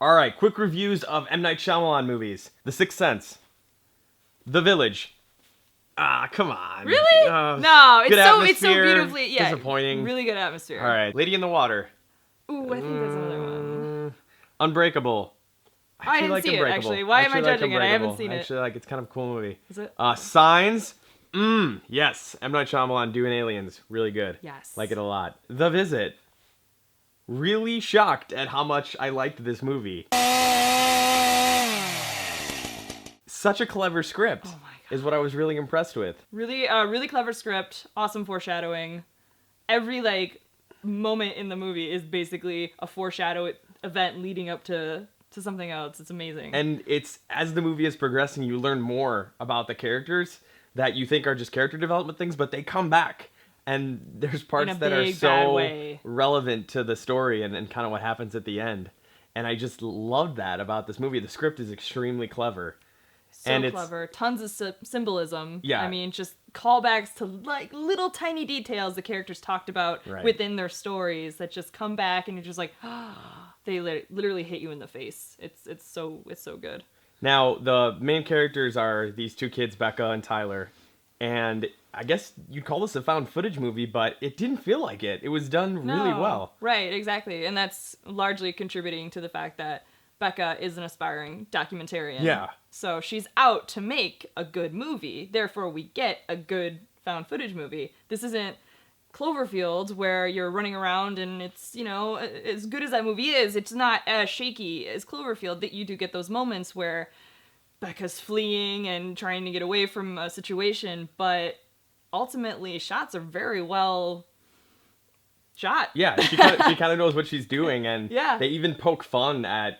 All right, quick reviews of M. Night Shyamalan movies. The Sixth Sense. The Village. Ah, come on. Really? No, it's so beautifully, disappointing. Really good atmosphere. All right, Lady in the Water. Ooh, I think that's another one. Unbreakable. I didn't see it, actually. Why am I judging it? I haven't seen it. Actually, it's kind of a cool movie. Is it? Signs. Yes. M. Night Shyamalan doing aliens. Really good. Yes. Like it a lot. The Visit. Really shocked at how much I liked this movie. Such a clever script. Oh my God. Is what I was really impressed with. Really clever script. Awesome foreshadowing. Every, moment in the movie is basically a foreshadow event leading up to something else. It's amazing. And it's, as the movie is progressing, you learn more about the characters that you think are just character development things, but they come back. And there's parts that are so relevant to the story and kind of what happens at the end. And I just love that about this movie. The script is extremely clever. So clever. Tons of symbolism. Yeah. I mean, just callbacks to little tiny details the characters talked about within their stories that just come back and you're just like, they literally hit you in the face. It's so good. Now, the main characters are these two kids, Becca and Tyler. And I guess you'd call this a found footage movie, but it didn't feel like it. It was done really well. Right, exactly. And that's largely contributing to the fact that Becca is an aspiring documentarian. Yeah. So she's out to make a good movie. Therefore, we get a good found footage movie. This isn't Cloverfield where you're running around and it's, as good as that movie is, it's not as shaky as Cloverfield. That you do get those moments where Becca's fleeing and trying to get away from a situation, but ultimately shots are very well shot. Yeah, she kind of knows what she's doing, and yeah. They even poke fun at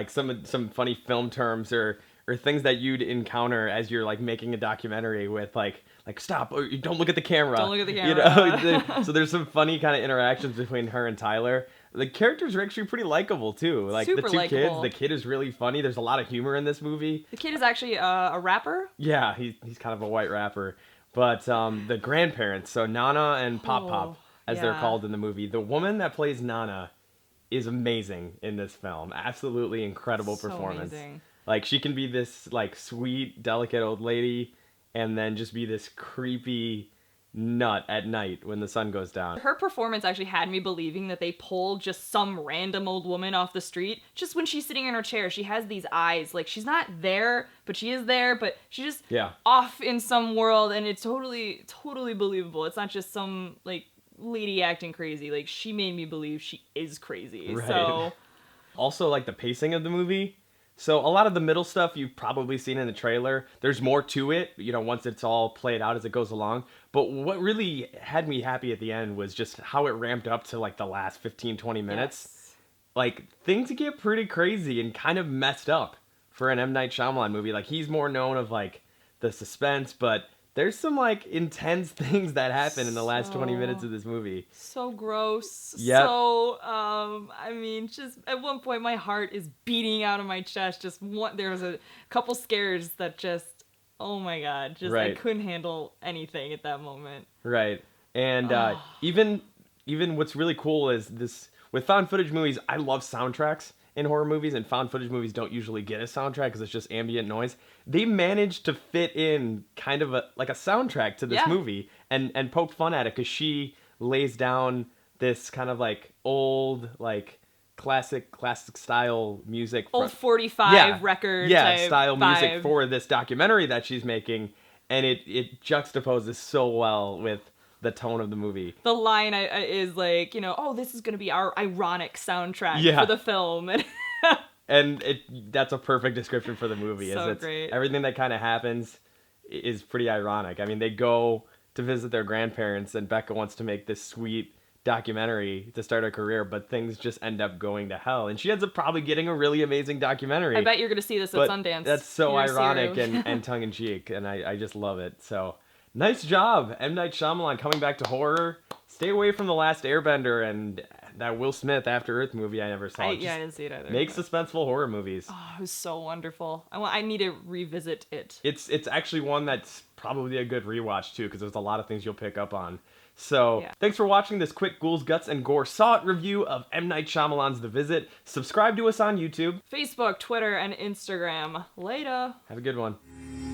some funny film terms or things that you'd encounter as you're making a documentary with like stop, or don't look at the camera. Don't look at the camera. So there's some funny kind of interactions between her and Tyler. The characters are actually pretty likable too. Super the two likable. kids, the kid is really funny. There's a lot of humor in this movie. The kid is actually a rapper. Yeah, he's kind of a white rapper. But the grandparents, so Nana and Pop Pop, as they're called in the movie, the woman that plays Nana is amazing in this film. Absolutely incredible performance. Amazing. She can be this sweet, delicate old lady, and then just be this creepy nut at night when the sun goes down. Her performance actually had me believing that they pulled just some random old woman off the street. Just when she's sitting in her chair, she has these eyes. She's not there, but she is there, but she's just off in some world, and it's totally believable. It's not just some, lady acting crazy. She made me believe she is crazy. Right. So also, the pacing of the movie. So a lot of the middle stuff you've probably seen in the trailer. There's more to it, once it's all played out as it goes along. But what really had me happy at the end was just how it ramped up to the last 15, 20 minutes. Yes. Things get pretty crazy and kind of messed up for an M. Night Shyamalan movie. He's more known of the suspense, but there's some intense things that happen in the last 20 minutes of this movie. So gross. Yep. So, just at one point my heart is beating out of my chest. There was a couple scares that just, oh my God, I couldn't handle anything at that moment. Right. And even what's really cool is this, with found footage movies, I love soundtracks in horror movies, and found footage movies don't usually get a soundtrack because it's just ambient noise. They managed to fit in kind of a soundtrack to this movie and poke fun at it because she lays down this kind of old classic style music, old 45 record type style vibe. Music for this documentary that she's making, and it juxtaposes so well with the tone of the movie. The line is this is going to be our ironic soundtrack for the film. And that's a perfect description for the movie. So great. Everything that kind of happens is pretty ironic. I mean, they go to visit their grandparents, and Becca wants to make this sweet documentary to start her career, but things just end up going to hell. And she ends up probably getting a really amazing documentary. I bet you're going to see this at Sundance. That's so ironic and tongue-in-cheek, and I just love it. So nice job, M. Night Shyamalan, coming back to horror. Stay away from The Last Airbender and that Will Smith After Earth movie I never saw. I didn't see it either. Make suspenseful horror movies. Oh, it was so wonderful. I need to revisit it. It's actually one that's probably a good rewatch too, because there's a lot of things you'll pick up on. So Yeah. thanks for watching this quick Ghouls, Guts, and Gore Saw It review of M. Night Shyamalan's The Visit. Subscribe to us on YouTube. Facebook, Twitter, and Instagram. Later. Have a good one.